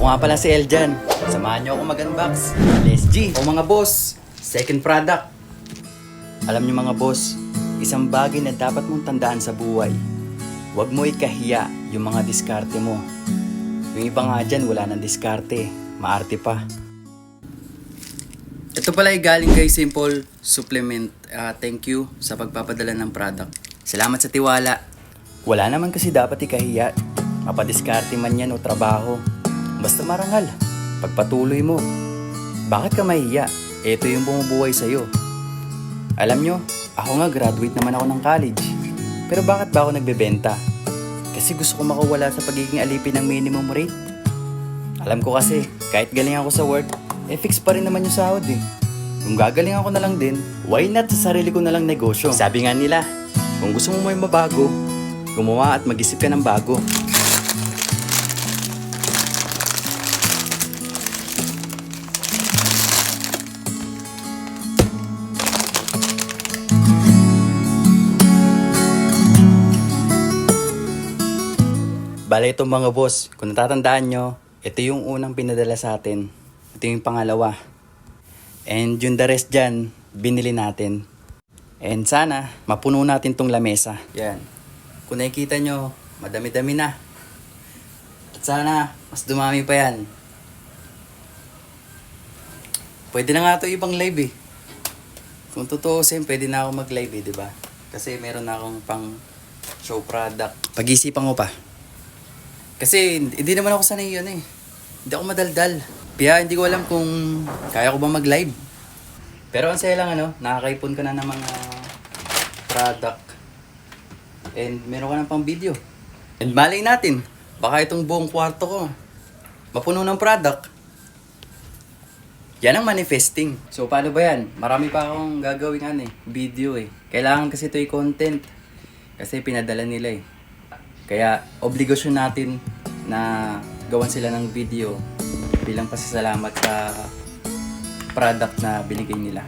Ako nga pala si Eljan. Samahan niyo ako mag-unbox. Let's G. O mga boss, second product. Alam niyo mga boss, isang bagay na dapat mong tandaan sa buhay. Huwag mo ikahiya yung mga diskarte mo. Yung iba nga dyan, wala nang diskarte. Maarte pa. Ito pala ay galing kay Simple Supplement. Thank you sa pagpapadala ng product. Salamat sa tiwala. Wala naman kasi dapat ikahiya. Mapadiskarte man yan o trabaho. Basta marangal. Pagpatuloy mo. Bakit ka mahiya? Ito yung bumubuhay sa'yo. Alam nyo, ako nga graduate naman ako ng college. Pero bakit ba ako nagbebenta? Kasi gusto ko makawala sa pagiging alipin ng minimum rate. Alam ko kasi, kahit galing ako sa work, fix pa rin naman yung sahod eh. Kung gagaling ako na lang din, why not sa sarili ko na lang negosyo? Sabi nga nila, kung gusto mo may mabago, gumawa at mag-isip ka ng bago. Bale itong mga boss, kung natatandaan nyo, ito yung unang pinadala sa atin. Ito yung pangalawa. And yung the rest dyan, binili natin. And sana, mapuno natin tong lamesa. Yan. Kung nakikita nyo, madami-dami na. At sana, mas dumami pa yan. Pwede na nga ito ibang live eh. Kung totoo pwede na ako mag-live eh, diba? Kasi meron na akong pang show product. Pag-isipan ko pa. Kasi hindi naman ako sanay yun eh. Hindi ako madaldal. Kaya hindi ko alam kung kaya ko ba mag-live. Pero ang saya lang nakakaipon ka na ng mga product. And meron ka na pang video. And malay natin, baka itong buong kwarto ko mapuno ng product. Yan ang manifesting. So paano ba yan? Marami pa akong gagawin video eh. Kailangan kasi ito i-content. Kasi pinadala nila eh. Kaya obligasyon natin na gawan sila ng video bilang pasasalamat sa product na binigay nila.